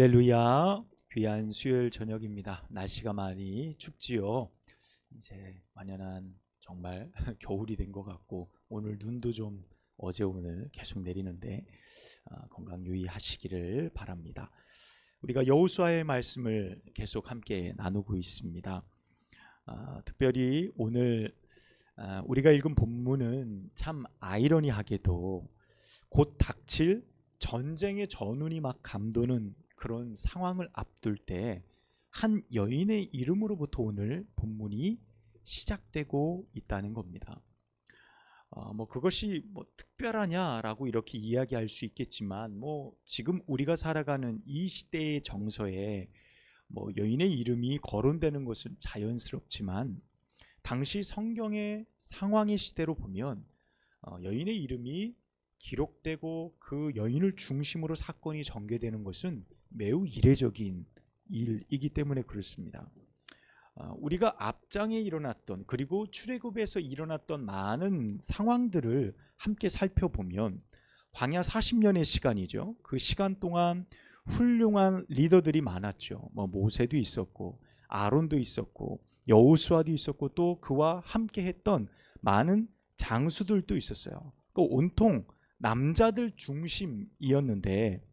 할렐루야. 귀한 수요일 저녁입니다. 날씨가 많이 춥지요. 이제 완연한 정말 겨울이 된 것 같고, 오늘 눈도 좀 어제 오늘 계속 내리는데 건강 유의하시기를 바랍니다. 우리가 여호수아의 말씀을 계속 함께 나누고 있습니다. 특별히 오늘 우리가 읽은 본문은 참 아이러니하게도 곧 닥칠 전쟁의 전운이 막 감도는 그런 상황을 앞둘 때 한 여인의 이름으로부터 오늘 본문이 시작되고 있다는 겁니다. 그것이 특별하냐라고 이렇게 이야기할 수 있겠지만, 지금 우리가 살아가는 이 시대의 정서에 여인의 이름이 거론되는 것은 자연스럽지만, 당시 성경의 상황의 시대로 보면 여인의 이름이 기록되고 그 여인을 중심으로 사건이 전개되는 것은 매우 이례적인 일이기 때문에 그렇습니다. 우리가 앞장에 일어났던, 그리고 출애굽에서 일어났던 많은 상황들을 함께 살펴보면 광야 40년의 시간이죠. 그 시간 동안 훌륭한 리더들이 많았죠. 모세도 있었고 아론도 있었고 여호수아도 있었고, 또 그와 함께 했던 많은 장수들도 있었어요. 온통 남자들 중심이었는데,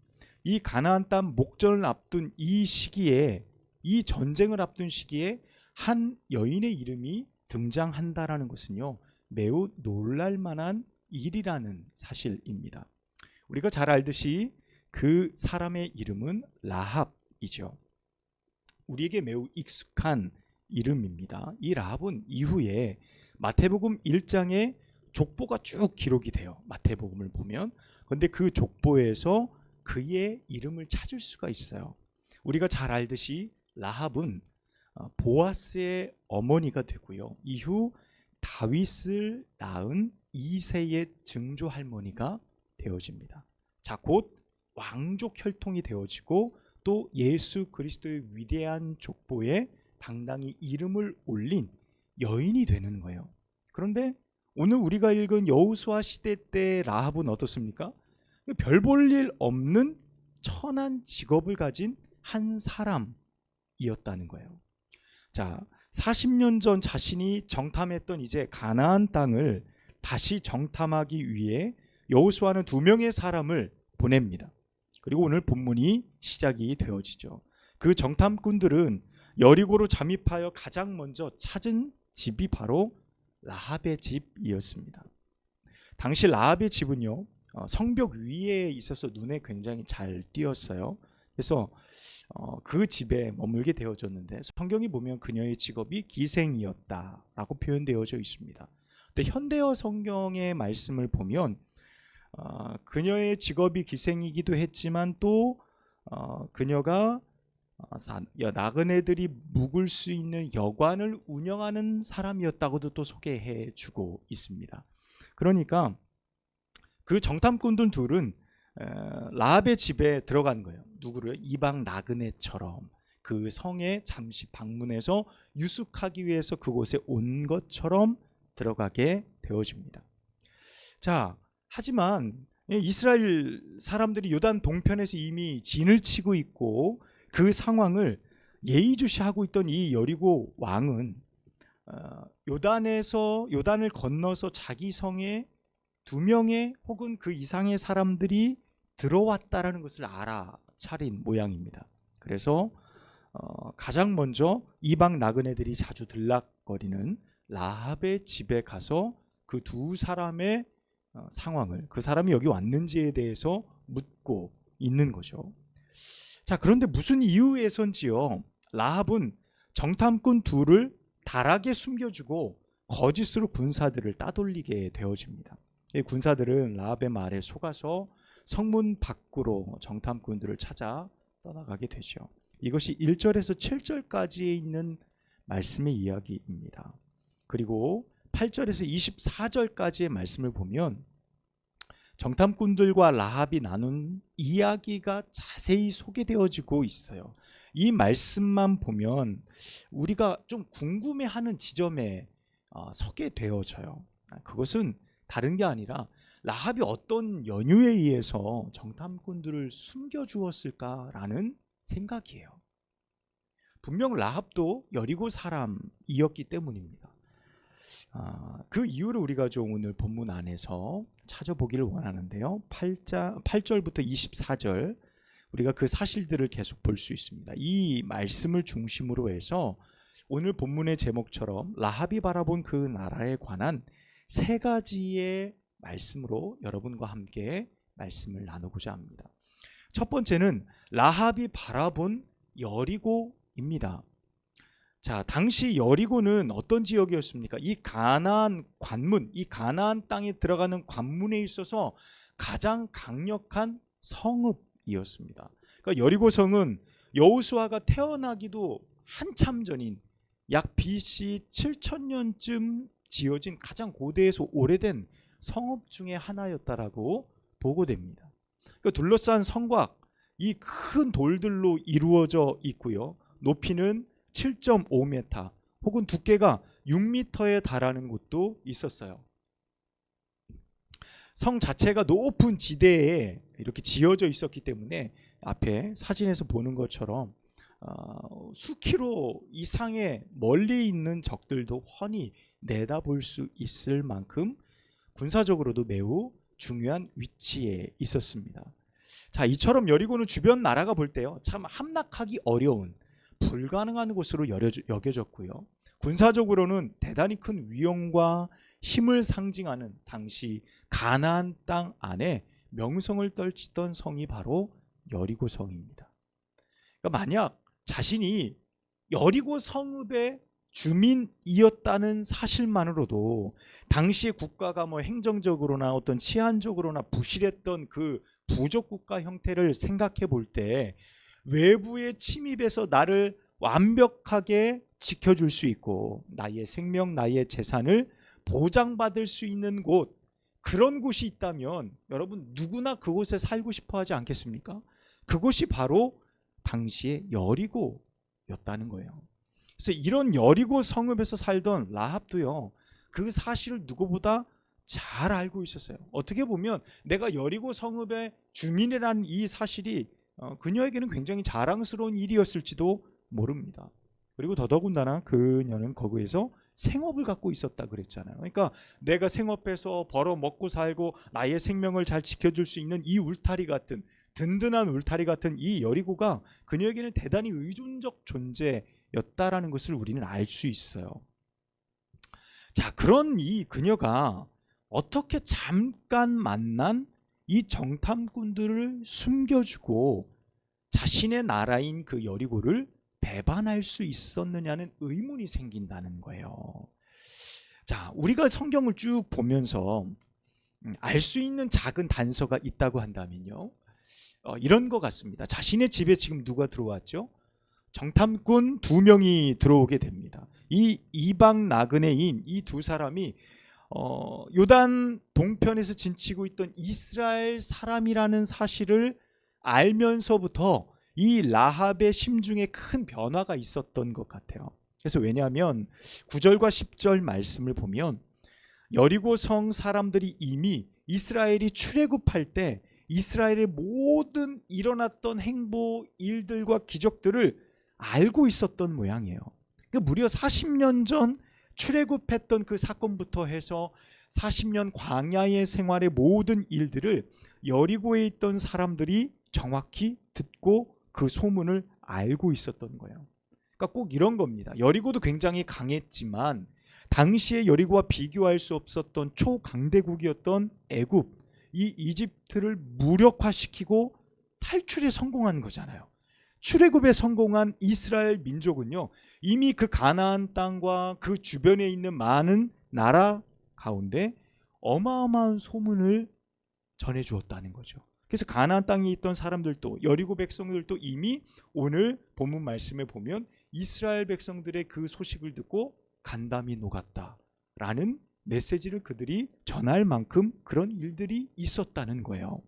이 가나안 땅 목전을 앞둔 이 시기에, 이 전쟁을 앞둔 시기에 한 여인의 이름이 등장한다라는 것은요, 매우 놀랄만한 일이라는 사실입니다. 우리가 잘 알듯이 그 사람의 이름은 라합이죠. 우리에게 매우 익숙한 이름입니다. 이 라합은 이후에 마태복음 1장에 족보가 쭉 기록이 돼요. 마태복음을 보면. 그런데 그 족보에서 그의 이름을 찾을 수가 있어요. 우리가 잘 알듯이 라합은 보아스의 어머니가 되고요, 이후 다윗을 낳은 이새의 증조 할머니가 되어집니다. 곧 왕족 혈통이 되어지고, 또 예수 그리스도의 위대한 족보에 당당히 이름을 올린 여인이 되는 거예요. 그런데 오늘 우리가 읽은 여호수아 시대 때 라합은 어떻습니까? 별 볼 일 없는 천한 직업을 가진 한 사람이었다는 거예요. 40년 전 자신이 정탐했던 이제 가나안 땅을 다시 정탐하기 위해 여호수아는 2명의 사람을 보냅니다. 그리고 오늘 본문이 시작이 되어지죠. 그 정탐꾼들은 여리고로 잠입하여 가장 먼저 찾은 집이 바로 라합의 집이었습니다. 당시 라합의 집은요, 성벽 위에 있어서 눈에 굉장히 잘 띄었어요. 그래서 그 집에 머물게 되어졌는데, 성경이 보면 그녀의 직업이 기생이었다라고 표현되어져 있습니다. 근데 현대어 성경의 말씀을 보면 그녀의 직업이 기생이기도 했지만, 또 그녀가 나그네들이 묵을 수 있는 여관을 운영하는 사람이었다고도 또 소개해 주고 있습니다. 그러니까 그 정탐꾼들 둘은 라합의 집에 들어간 거예요. 누구를? 이방 나그네처럼 그 성에 잠시 방문해서 유숙하기 위해서 그곳에 온 것처럼 들어가게 되어집니다. 하지만 이스라엘 사람들이 요단 동편에서 이미 진을 치고 있고, 그 상황을 예의주시하고 있던 이 여리고 왕은 요단을 건너서 자기 성에 2명의 혹은 그 이상의 사람들이 들어왔다라는 것을 알아차린 모양입니다. 그래서 가장 먼저 이방 나그네들이 자주 들락거리는 라합의 집에 가서 그 2사람의 상황을, 그 사람이 여기 왔는지에 대해서 묻고 있는 거죠. 그런데 무슨 이유에선지요, 라합은 정탐꾼 둘을 달하게 숨겨주고 거짓으로 군사들을 따돌리게 되어집니다. 이 군사들은 라합의 말에 속아서 성문 밖으로 정탐꾼들을 찾아 떠나가게 되죠. 이것이 1절에서 7절까지에 있는 말씀의 이야기입니다. 그리고 8절에서 24절까지의 말씀을 보면 정탐꾼들과 라합이 나눈 이야기가 자세히 소개되어지고 있어요. 이 말씀만 보면 우리가 좀 궁금해하는 지점에 서게 되어져요. 그것은 다른 게 아니라 라합이 어떤 연유에 의해서 정탐꾼들을 숨겨주었을까라는 생각이에요. 분명 라합도 여리고 사람이었기 때문입니다. 그 이유를 우리가 좀 오늘 본문 안에서 찾아보기를 원하는데요. 8절부터 24절 우리가 그 사실들을 계속 볼 수 있습니다. 이 말씀을 중심으로 해서 오늘 본문의 제목처럼 라합이 바라본 그 나라에 관한 세 가지의 말씀으로 여러분과 함께 말씀을 나누고자 합니다. 첫 번째는 라합이 바라본 여리고입니다. 자, 당시 여리고는 어떤 지역이었습니까? 이 가나안 관문, 이 가나안 땅에 들어가는 관문에 있어서 가장 강력한 성읍이었습니다. 그러니까 여리고 성은 여호수아가 태어나기도 한참 전인 약 BC 7000년쯤 지어진 가장 고대에서 오래된 성읍 중에 하나였다라고 보고됩니다. 그러니까 둘러싼 성곽, 이 큰 돌들로 이루어져 있고요. 높이는 7.5m 혹은 두께가 6m에 달하는 곳도 있었어요. 성 자체가 높은 지대에 이렇게 지어져 있었기 때문에 앞에 사진에서 보는 것처럼 수킬로 이상의 멀리 있는 적들도 훤히 내다볼 수 있을 만큼 군사적으로도 매우 중요한 위치에 있었습니다. 자, 이처럼 여리고는 주변 나라가 볼 때요, 참 함락하기 어려운 불가능한 곳으로 여겨졌고요. 군사적으로는 대단히 큰 위엄과 힘을 상징하는 당시 가나안 땅 안에 명성을 떨치던 성이 바로 여리고 성입니다. 그러니까 만약 자신이 여리고 성읍의 주민이었다는 사실만으로도 당시의 국가가 뭐 행정적으로나 어떤 치안적으로나 부실했던 그 부족 국가 형태를 생각해 볼 때 외부의 침입에서 나를 완벽하게 지켜줄 수 있고 나의 생명, 나의 재산을 보장받을 수 있는 곳, 그런 곳이 있다면 여러분 누구나 그곳에 살고 싶어 하지 않겠습니까? 그곳이 바로 당시의 여리고였다는 거예요. 그래서 이런 여리고 성읍에서 살던 라합도요, 그 사실을 누구보다 잘 알고 있었어요. 어떻게 보면 내가 여리고 성읍의 주민이라는 이 사실이 그녀에게는 굉장히 자랑스러운 일이었을지도 모릅니다. 그리고 더더군다나 그녀는 거기에서 생업을 갖고 있었다 그랬잖아요. 그러니까 내가 생업해서 벌어 먹고 살고 나의 생명을 잘 지켜줄 수 있는 이 울타리 같은, 든든한 울타리 같은 이 여리고가 그녀에게는 대단히 의존적 존재였다라는 것을 우리는 알 수 있어요. 자, 그런 이 그녀가 어떻게 잠깐 만난 이 정탐꾼들을 숨겨주고 자신의 나라인 그 여리고를 배반할 수 있었느냐는 의문이 생긴다는 거예요. 자, 우리가 성경을 쭉 보면서 알 수 있는 작은 단서가 있다고 한다면요, 이런 것 같습니다. 자신의 집에 지금 누가 들어왔죠? 정탐꾼 2명이 들어오게 됩니다. 이 이방 나그네인 이 두 사람이 요단 동편에서 진치고 있던 이스라엘 사람이라는 사실을 알면서부터 이 라합의 심중에 큰 변화가 있었던 것 같아요. 그래서 왜냐하면 9절과 10절 말씀을 보면 여리고 성 사람들이 이미 이스라엘이 출애굽할 때 이스라엘의 모든 일어났던 행보, 일들과 기적들을 알고 있었던 모양이에요. 그러니까 무려 40년 전 출애굽했던 그 사건부터 해서 40년 광야의 생활의 모든 일들을 여리고에 있던 사람들이 정확히 듣고 그 소문을 알고 있었던 거예요. 그러니까 꼭 이런 겁니다. 여리고도 굉장히 강했지만 당시의 여리고와 비교할 수 없었던 초강대국이었던 애굽, 이 이집트를 무력화시키고 탈출에 성공한 거잖아요. 출애굽에 성공한 이스라엘 민족은요, 이미 그 가나안 땅과 그 주변에 있는 많은 나라 가운데 어마어마한 소문을 전해주었다는 거죠. 그래서 가나안 땅에 있던 사람들도, 여리고 백성들도 이미 오늘 본문 말씀에 보면 이스라엘 백성들의 그 소식을 듣고 간담이 녹았다라는 메시지를 그들이 전할 만큼 그런 일들이 있었다는 거예요.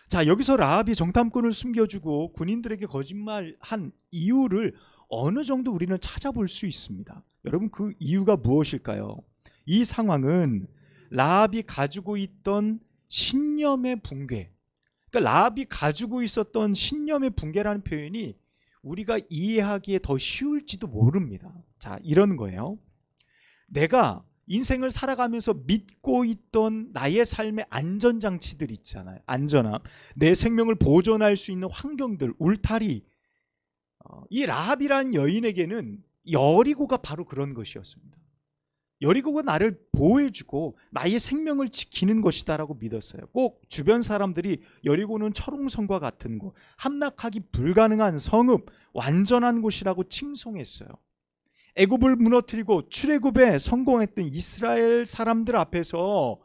자, 여기서 라합이 정탐꾼을 숨겨주고 군인들에게 거짓말한 이유를 어느 정도 우리는 찾아볼 수 있습니다. 여러분, 그 이유가 무엇일까요? 이 상황은 라합이 가지고 있던 신념의 붕괴, 그러니까 라합이 가지고 있었던 신념의 붕괴라는 표현이 우리가 이해하기에 더 쉬울지도 모릅니다. 자, 이런 거예요. 내가 인생을 살아가면서 믿고 있던 나의 삶의 안전장치들 있잖아요. 안전함, 내 생명을 보존할 수 있는 환경들, 울타리. 이 라합이라는 여인에게는 여리고가 바로 그런 것이었습니다. 여리고가 나를 보호해주고 나의 생명을 지키는 것이다라고 믿었어요. 꼭 주변 사람들이 여리고는 철옹성과 같은 곳, 함락하기 불가능한 성읍, 완전한 곳이라고 칭송했어요. 애굽을 무너뜨리고 출애굽에 성공했던 이스라엘 사람들 앞에서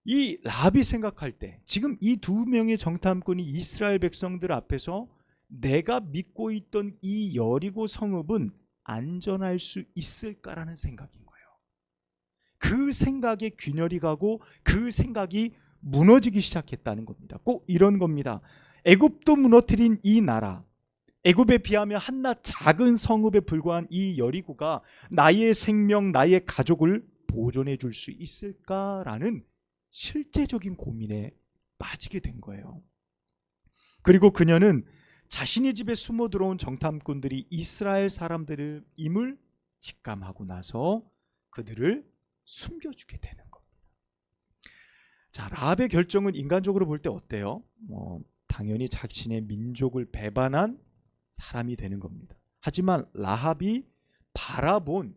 이 라합이 생각할 때 지금 이 두 명의 정탐꾼이 이스라엘 백성들 앞에서 내가 믿고 있던 이 여리고 성읍은 안전할 수 있을까라는 생각인 거예요. 그 생각에 균열이 가고 그 생각이 무너지기 시작했다는 겁니다. 꼭 이런 겁니다. 애굽도 무너뜨린 이 나라, 애굽에 비하면 한낱 작은 성읍에 불과한 이 여리고가 나의 생명, 나의 가족을 보존해 줄 수 있을까라는 실제적인 고민에 빠지게 된 거예요. 그리고 그녀는 자신의 집에 숨어 들어온 정탐꾼들이 이스라엘 사람들을 임을 직감하고 나서 그들을 숨겨주게 되는 겁니다. 자, 라합의 결정은 인간적으로 볼 때 어때요? 당연히 자신의 민족을 배반한 사람이 되는 겁니다. 하지만 라합이 바라본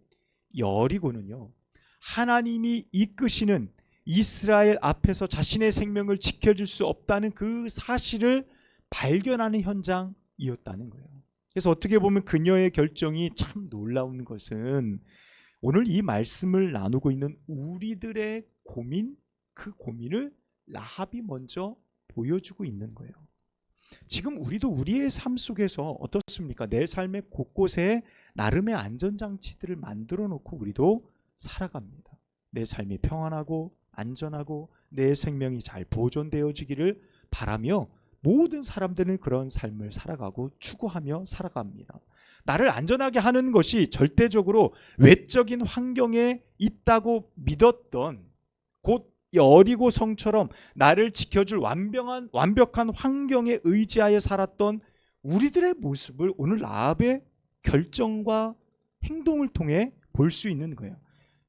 여리고는요, 하나님이 이끄시는 이스라엘 앞에서 자신의 생명을 지켜줄 수 없다는 그 사실을 발견하는 현장이었다는 거예요. 그래서 어떻게 보면 그녀의 결정이 참 놀라운 것은 오늘 이 말씀을 나누고 있는 우리들의 고민, 그 고민을 라합이 먼저 보여주고 있는 거예요. 지금 우리도 우리의 삶 속에서 어떻습니까? 내 삶의 곳곳에 나름의 안전장치들을 만들어 놓고 우리도 살아갑니다. 내 삶이 평안하고 안전하고 내 생명이 잘 보존되어지기를 바라며 모든 사람들은 그런 삶을 살아가고 추구하며 살아갑니다. 나를 안전하게 하는 것이 절대적으로 외적인 환경에 있다고 믿었던 곧 여리고 성처럼 나를 지켜줄 완벽한 환경에 의지하여 살았던 우리들의 모습을 오늘 라합의 결정과 행동을 통해 볼 수 있는 거예요.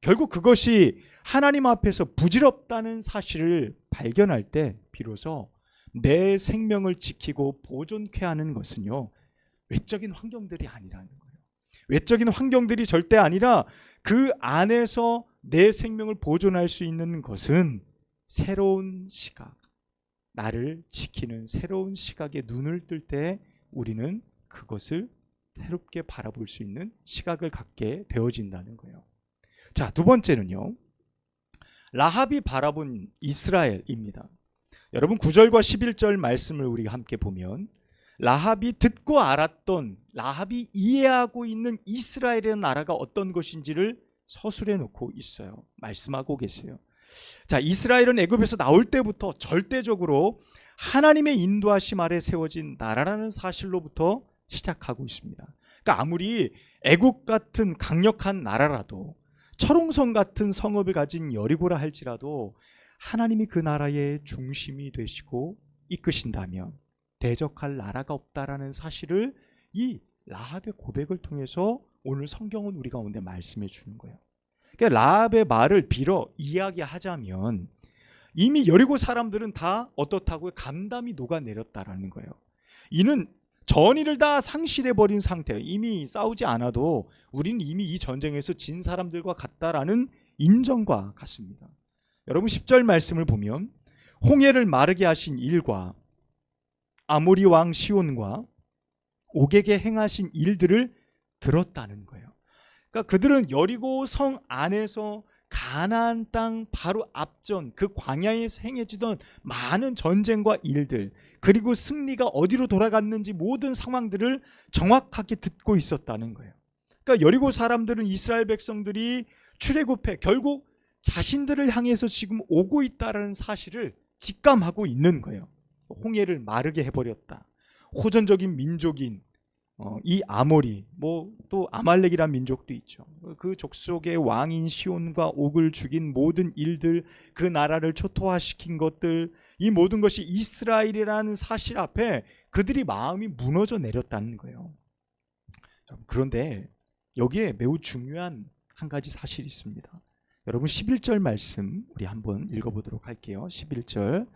결국 그것이 하나님 앞에서 부질없다는 사실을 발견할 때 비로소 내 생명을 지키고 보존케 하는 것은요, 외적인 환경들이 아니라는 거예요. 외적인 환경들이 절대 아니라 그 안에서 내 생명을 보존할 수 있는 것은 새로운 시각, 나를 지키는 새로운 시각에 눈을 뜰 때 우리는 그것을 새롭게 바라볼 수 있는 시각을 갖게 되어진다는 거예요. 자, 두 번째는요, 라합이 바라본 이스라엘입니다. 여러분 9절과 11절 말씀을 우리가 함께 보면 라합이 듣고 알았던, 라합이 이해하고 있는 이스라엘이라는 나라가 어떤 것인지를 서술해 놓고 있어요. 말씀하고 계세요. 자, 이스라엘은 애굽에서 나올 때부터 절대적으로 하나님의 인도하심 아래 세워진 나라라는 사실로부터 시작하고 있습니다. 그러니까 아무리 애굽 같은 강력한 나라라도, 철옹성 같은 성읍을 가진 여리고라 할지라도 하나님이 그 나라의 중심이 되시고 이끄신다면 대적할 나라가 없다라는 사실을 이 라합의 고백을 통해서 오늘 성경은 우리 가운데 말씀해 주는 거예요. 그러니까 라합의 말을 빌어 이야기하자면 이미 여리고 사람들은 다 어떻다고요? 감담이 녹아내렸다라는 거예요. 이는 전의를 다 상실해버린 상태, 이미 싸우지 않아도 우리는 이미 이 전쟁에서 진 사람들과 같다라는 인정과 같습니다. 여러분 10절 말씀을 보면 홍해를 마르게 하신 일과 아모리 왕 시온과 옥에게 행하신 일들을 들었다는 거예요. 그러니까 그들은 여리고 성 안에서 가나안 땅 바로 앞전 그 광야에서 행해지던 많은 전쟁과 일들, 그리고 승리가 어디로 돌아갔는지 모든 상황들을 정확하게 듣고 있었다는 거예요. 그러니까 여리고 사람들은 이스라엘 백성들이 출애굽해 결국 자신들을 향해서 지금 오고 있다는 사실을 직감하고 있는 거예요. 홍해를 마르게 해버렸다. 호전적인 민족인 이 아모리, 또 아말렉이란 민족도 있죠. 그 족속의 왕인 시온과 옥을 죽인 모든 일들, 그 나라를 초토화시킨 것들, 이 모든 것이 이스라엘이라는 사실 앞에 그들이 마음이 무너져 내렸다는 거예요. 그런데 여기에 매우 중요한 한 가지 사실이 있습니다. 여러분 11절 말씀 우리 한번 읽어보도록 할게요. 11절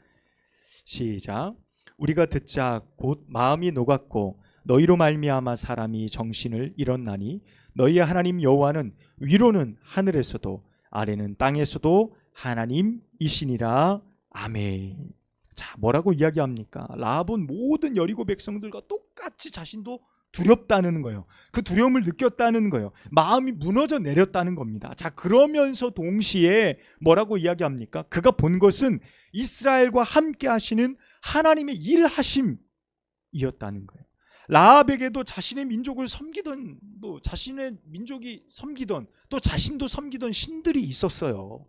시작. 우리가 듣자 곧 마음이 녹았고 너희로 말미암아 사람이 정신을 잃었나니 너희의 하나님 여호와는 위로는 하늘에서도 아래는 땅에서도 하나님이시니라. 아멘. 자, 뭐라고 이야기합니까? 라합은 모든 여리고 백성들과 똑같이 자신도 두렵다는 거예요. 그 두려움을 느꼈다는 거예요. 마음이 무너져 내렸다는 겁니다. 자, 그러면서 동시에 뭐라고 이야기합니까? 그가 본 것은 이스라엘과 함께 하시는 하나님의 일하심이었다는 거예요. 라합에게도 자신의 민족을 섬기던, 자신의 민족이 섬기던, 또 자신도 섬기던 신들이 있었어요.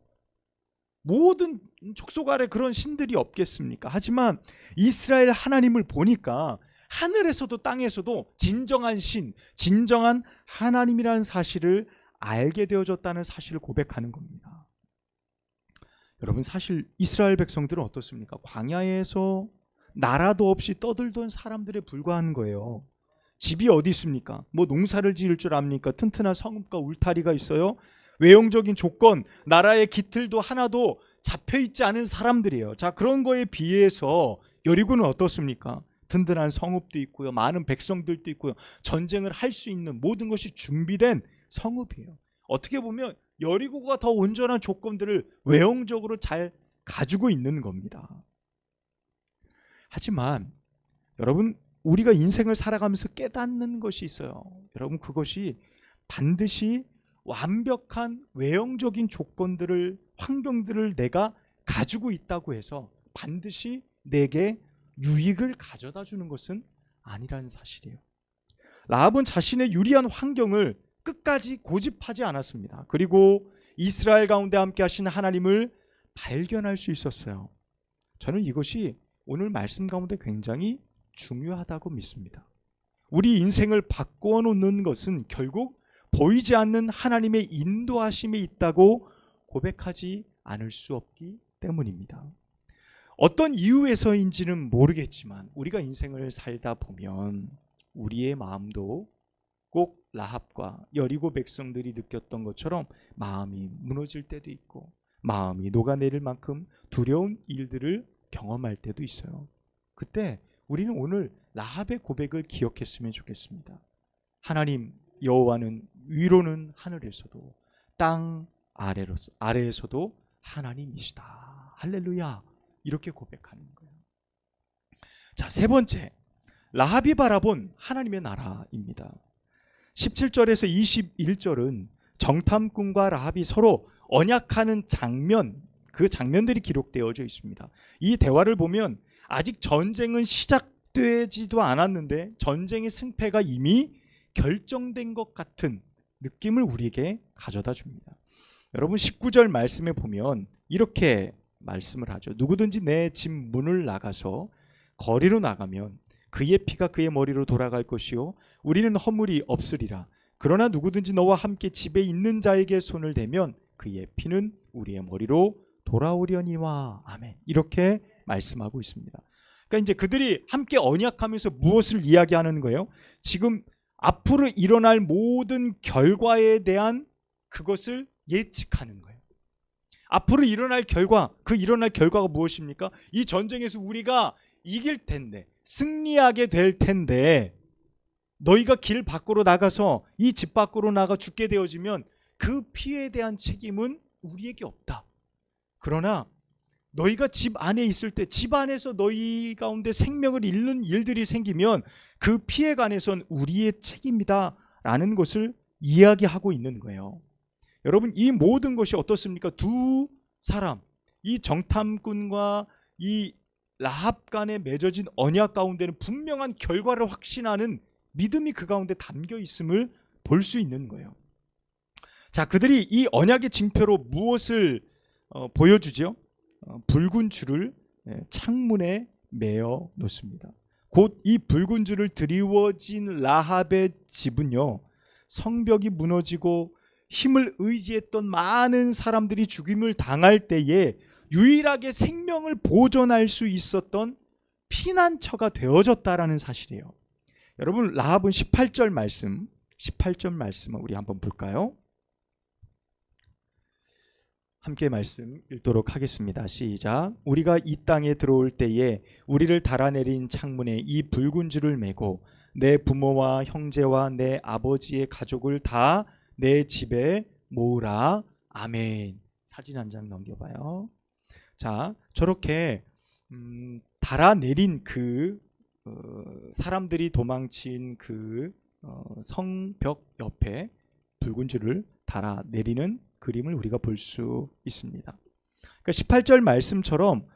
모든 족속 아래 그런 신들이 없겠습니까? 하지만 이스라엘 하나님을 보니까 하늘에서도 땅에서도 진정한 신, 진정한 하나님이라는 사실을 알게 되어졌다는 사실을 고백하는 겁니다. 여러분, 사실 이스라엘 백성들은 어떻습니까? 광야에서 나라도 없이 떠들던 사람들에 불과한 거예요. 집이 어디 있습니까? 농사를 지을 줄 압니까? 튼튼한 성읍과 울타리가 있어요? 외형적인 조건, 나라의 기틀도 하나도 잡혀있지 않은 사람들이에요. 자, 그런 거에 비해서 여리고는 어떻습니까? 든든한 성읍도 있고요, 많은 백성들도 있고요, 전쟁을 할 수 있는 모든 것이 준비된 성읍이에요. 어떻게 보면 여리고가 더 온전한 조건들을 외형적으로 잘 가지고 있는 겁니다. 하지만 여러분, 우리가 인생을 살아가면서 깨닫는 것이 있어요. 여러분, 그것이 반드시 완벽한 외형적인 조건들을, 환경들을 내가 가지고 있다고 해서 반드시 내게 유익을 가져다 주는 것은 아니라는 사실이에요. 라합은 자신의 유리한 환경을 끝까지 고집하지 않았습니다. 그리고 이스라엘 가운데 함께 하신 하나님을 발견할 수 있었어요. 저는 이것이 오늘 말씀 가운데 굉장히 중요하다고 믿습니다. 우리 인생을 바꾸어 놓는 것은 결국 보이지 않는 하나님의 인도하심이 있다고 고백하지 않을 수 없기 때문입니다. 어떤 이유에서인지는 모르겠지만 우리가 인생을 살다 보면 우리의 마음도 꼭 라합과 여리고 백성들이 느꼈던 것처럼 마음이 무너질 때도 있고 마음이 녹아내릴 만큼 두려운 일들을 경험할 때도 있어요. 그때 우리는 오늘 라합의 고백을 기억했으면 좋겠습니다. 하나님 여호와는 위로는 하늘에서도 땅 아래에서도 하나님이시다. 할렐루야. 이렇게 고백하는 거예요. 자, 세 번째, 라합이 바라본 하나님의 나라입니다. 17절에서 21절은 정탐꾼과 라합이 서로 언약하는 장면, 그 장면들이 기록되어져 있습니다. 이 대화를 보면 아직 전쟁은 시작되지도 않았는데 전쟁의 승패가 이미 결정된 것 같은 느낌을 우리에게 가져다 줍니다. 여러분, 19절 말씀에 보면 이렇게 말씀을 하죠. 누구든지 내 집 문을 나가서 거리로 나가면 그의 피가 그의 머리로 돌아갈 것이요 우리는 허물이 없으리라. 그러나 누구든지 너와 함께 집에 있는 자에게 손을 대면 그의 피는 우리의 머리로 돌아오려니와. 아멘. 이렇게 말씀하고 있습니다. 그러니까 이제 그들이 함께 언약하면서 무엇을 이야기하는 거예요? 지금 앞으로 일어날 모든 결과에 대한 그것을 예측하는 거예요. 앞으로 일어날 결과, 그 일어날 결과가 무엇입니까? 이 전쟁에서 우리가 이길 텐데, 승리하게 될 텐데, 너희가 길 밖으로 나가서 이 집 밖으로 나가 죽게 되어지면 그 피해에 대한 책임은 우리에게 없다. 그러나 너희가 집 안에 있을 때, 집 안에서 너희 가운데 생명을 잃는 일들이 생기면 그 피해에 관해서는 우리의 책임이다 라는 것을 이야기하고 있는 거예요. 여러분, 이 모든 것이 어떻습니까? 두 사람, 이 정탐꾼과 이 라합 간에 맺어진 언약 가운데는 분명한 결과를 확신하는 믿음이 그 가운데 담겨 있음을 볼 수 있는 거예요. 자, 그들이 이 언약의 징표로 무엇을 보여주죠? 붉은 줄을 창문에 매어 놓습니다. 곧 이 붉은 줄을 드리워진 라합의 집은요, 성벽이 무너지고 힘을 의지했던 많은 사람들이 죽임을 당할 때에 유일하게 생명을 보존할 수 있었던 피난처가 되어졌다라는 사실이에요. 여러분, 라합은 18절 말씀을 우리 한번 볼까요? 함께 말씀 읽도록 하겠습니다. 시작. 우리가 이 땅에 들어올 때에 우리를 달아내린 창문에 이 붉은 줄을 메고 내 부모와 형제와 내 아버지의 가족을 다 내 집에 모으라. 아멘. 사진 한 장 넘겨봐요. 자, 저렇게 달아내린 그 사람들이 도망친 그 성벽 옆에 붉은 줄을 달아내리는 그림을 우리가 볼 수 있습니다. 그러니까 18절 말씀처럼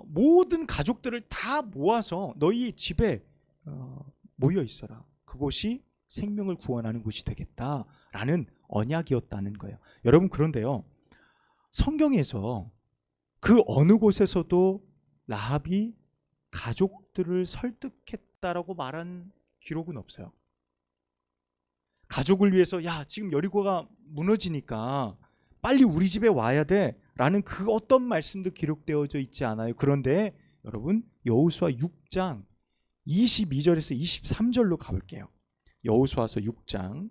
모든 가족들을 다 모아서 너희 집에 모여 있어라. 그곳이 생명을 구원하는 곳이 되겠다라는 언약이었다는 거예요. 여러분, 그런데요, 성경에서 그 어느 곳에서도 라합이 가족들을 설득했다라고 말한 기록은 없어요. 가족을 위해서 야, 지금 여리고가 무너지니까 빨리 우리 집에 와야 돼 라는 그 어떤 말씀도 기록되어져 있지 않아요. 그런데 여러분, 여호수아 6장 22절에서 23절로 가볼게요. 여호수아서 6장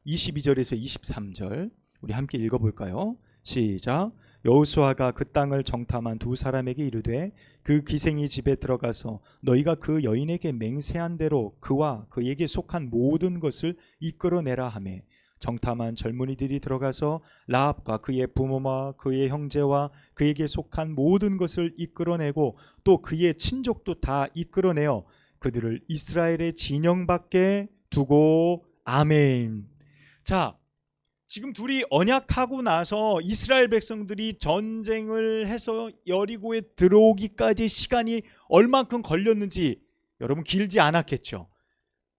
22절에서 23절 우리 함께 읽어볼까요? 시작. 여호수아가 그 땅을 정탐한 두 사람에게 이르되 그 기생이 집에 들어가서 너희가 그 여인에게 맹세한 대로 그와 그에게 속한 모든 것을 이끌어내라 하매 정탐한 젊은이들이 들어가서 라합과 그의 부모와 그의 형제와 그에게 속한 모든 것을 이끌어내고 또 그의 친족도 다 이끌어내어 그들을 이스라엘의 진영 밖에 두고 아멘. 자, 지금 둘이 언약하고 나서 이스라엘 백성들이 전쟁을 해서 여리고에 들어오기까지 시간이 얼만큼 걸렸는지 여러분 길지 않았겠죠.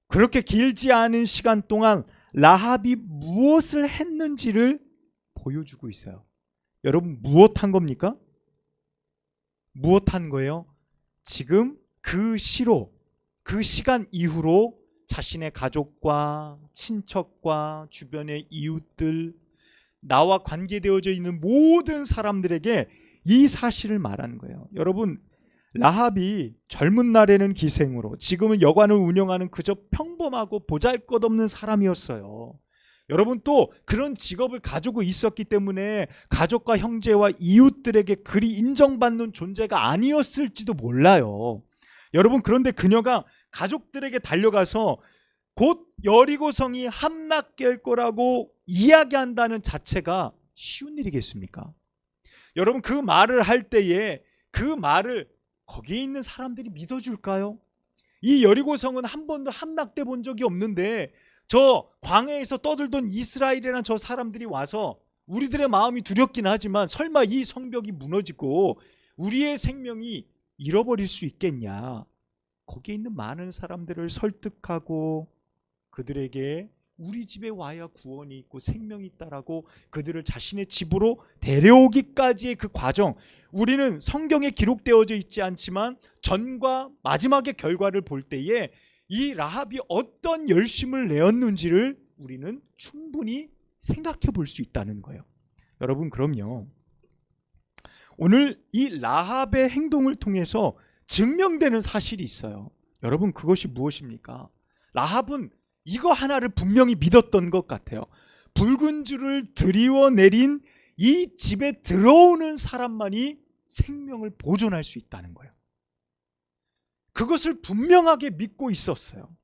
그렇게 길지 않은 시간 동안 라합이 무엇을 했는지를 보여주고 있어요. 여러분, 무엇 한 겁니까? 무엇 한 거예요? 지금 그 시로, 그 시간 이후로 자신의 가족과 친척과 주변의 이웃들, 나와 관계되어져 있는 모든 사람들에게 이 사실을 말하는 거예요. 여러분, 라합이 젊은 날에는 기생으로, 지금은 여관을 운영하는 그저 평범하고 보잘것없는 사람이었어요. 여러분, 또 그런 직업을 가지고 있었기 때문에 가족과 형제와 이웃들에게 그리 인정받는 존재가 아니었을지도 몰라요. 여러분, 그런데 그녀가 가족들에게 달려가서 곧 여리고성이 함락될 거라고 이야기한다는 자체가 쉬운 일이겠습니까? 여러분, 그 말을 할 때에 그 말을 거기에 있는 사람들이 믿어줄까요? 이 여리고성은 한 번도 함락돼 본 적이 없는데 저 광야에서 떠들던 이스라엘이라는 저 사람들이 와서 우리들의 마음이 두렵긴 하지만 설마 이 성벽이 무너지고 우리의 생명이 잃어버릴 수 있겠냐? 거기에 있는 많은 사람들을 설득하고 그들에게 우리 집에 와야 구원이 있고 생명이 있다라고 그들을 자신의 집으로 데려오기까지의 그 과정, 우리는 성경에 기록되어져 있지 않지만 전과 마지막의 결과를 볼 때에 이 라합이 어떤 열심을 내었는지를 우리는 충분히 생각해 볼 수 있다는 거예요. 여러분, 그럼요, 오늘 이 라합의 행동을 통해서 증명되는 사실이 있어요. 여러분, 그것이 무엇입니까? 라합은 이거 하나를 분명히 믿었던 것 같아요. 붉은 줄을 드리워내린 이 집에 들어오는 사람만이 생명을 보존할 수 있다는 거예요. 그것을 분명하게 믿고 있었어요.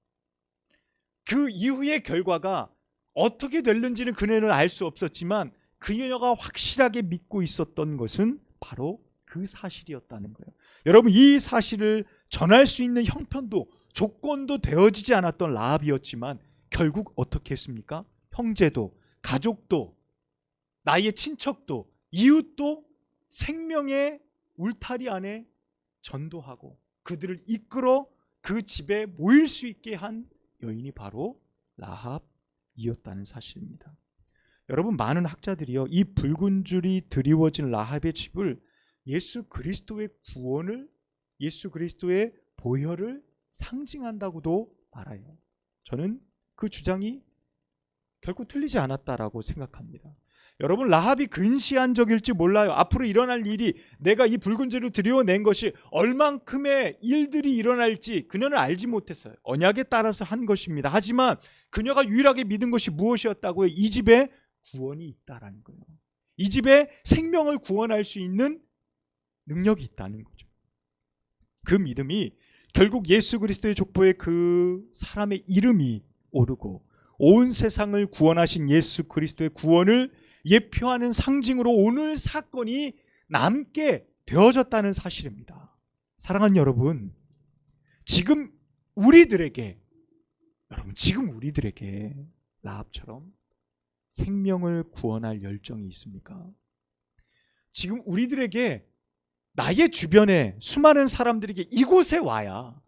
그 이후의 결과가 어떻게 됐는지는 그녀는 알 수 없었지만 그녀가 확실하게 믿고 있었던 것은 바로 그 사실이었다는 거예요. 여러분, 이 사실을 전할 수 있는 형편도 조건도 되어지지 않았던 라합이었지만 결국 어떻게 했습니까? 형제도 가족도 나의 친척도 이웃도 생명의 울타리 안에 전도하고 그들을 이끌어 그 집에 모일 수 있게 한 여인이 바로 라합이었다는 사실입니다. 여러분, 많은 학자들이요, 이 붉은 줄이 드리워진 라합의 집을 예수 그리스도의 구원을, 예수 그리스도의 보혈을 상징한다고도 말해요. 저는 그 주장이 결코 틀리지 않았다라고 생각합니다. 여러분, 라합이 근시안적일지 몰라요. 앞으로 일어날 일이, 내가 이 붉은 줄을 드리워낸 것이 얼만큼의 일들이 일어날지 그녀는 알지 못했어요. 언약에 따라서 한 것입니다. 하지만 그녀가 유일하게 믿은 것이 무엇이었다고요? 이 집에 구원이 있다라는 거예요. 이 집에 생명을 구원할 수 있는 능력이 있다는 거죠. 그 믿음이 결국 예수 그리스도의 족보에 그 사람의 이름이 오르고 온 세상을 구원하신 예수 그리스도의 구원을 예표하는 상징으로 오늘 사건이 남게 되어졌다는 사실입니다. 사랑하는 여러분, 지금 우리들에게 라합처럼 생명을 구원할 열정이 있습니까? 지금 우리들에게, 나의 주변에 수많은 사람들에게 이곳에 와야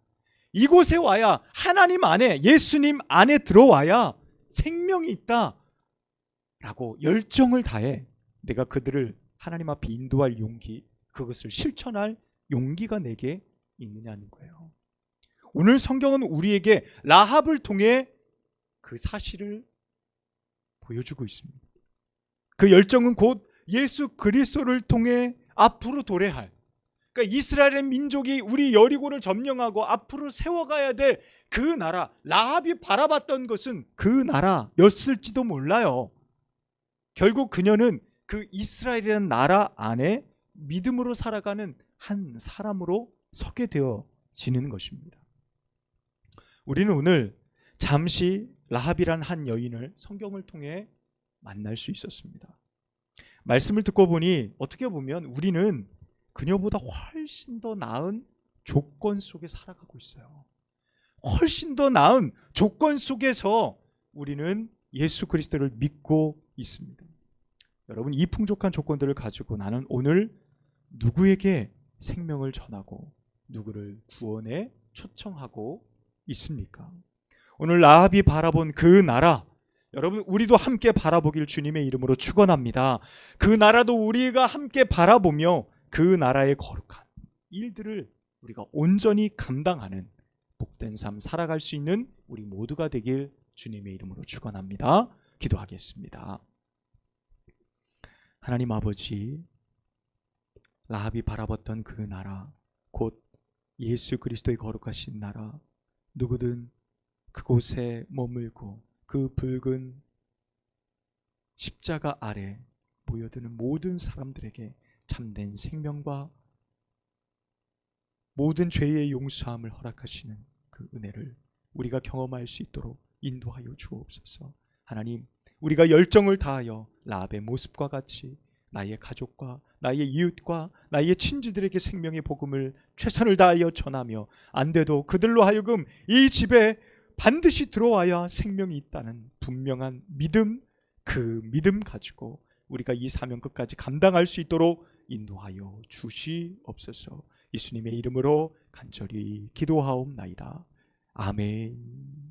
하나님 안에, 예수님 안에 들어와야 생명이 있다라고 열정을 다해 내가 그들을 하나님 앞에 인도할 용기, 그것을 실천할 용기가 내게 있느냐는 거예요. 오늘 성경은 우리에게 라합을 통해 그 사실을 보여주고 있습니다. 그 열정은 곧 예수 그리스도를 통해 앞으로 도래할, 그러니까 이스라엘의 민족이 우리 여리고를 점령하고 앞으로 세워가야 될 그 나라, 라합이 바라봤던 것은 그 나라였을지도 몰라요. 결국 그녀는 그 이스라엘이라는 나라 안에 믿음으로 살아가는 한 사람으로 서게 되어지는 것입니다. 우리는 오늘 잠시 라합이란 한 여인을 성경을 통해 만날 수 있었습니다. 말씀을 듣고 보니 어떻게 보면 우리는 그녀보다 훨씬 더 나은 조건 속에 살아가고 있어요. 훨씬 더 나은 조건 속에서 우리는 예수 그리스도를 믿고 있습니다. 여러분, 이 풍족한 조건들을 가지고 나는 오늘 누구에게 생명을 전하고 누구를 구원에 초청하고 있습니까? 오늘 라합이 바라본 그 나라, 여러분, 우리도 함께 바라보길 주님의 이름으로 축원합니다. 그 나라도 우리가 함께 바라보며 그 나라의 거룩한 일들을 우리가 온전히 감당하는 복된 삶 살아갈 수 있는 우리 모두가 되길 주님의 이름으로 축원합니다. 기도하겠습니다. 하나님 아버지, 라합이 바라봤던 그 나라, 곧 예수 그리스도의 거룩하신 나라, 누구든 그곳에 머물고 그 붉은 십자가 아래 모여드는 모든 사람들에게 참된 생명과 모든 죄의 용서함을 허락하시는 그 은혜를 우리가 경험할 수 있도록 인도하여 주옵소서. 하나님, 우리가 열정을 다하여 라합의 모습과 같이 나의 가족과 나의 이웃과 나의 친지들에게 생명의 복음을 최선을 다하여 전하며, 안 돼도 그들로 하여금 이 집에 반드시 들어와야 생명이 있다는 분명한 믿음, 그 믿음 가지고 우리가 이 사명 끝까지 감당할 수 있도록 인도하여 주시옵소서. 예수님의 이름으로 간절히 기도하옵나이다. 아멘.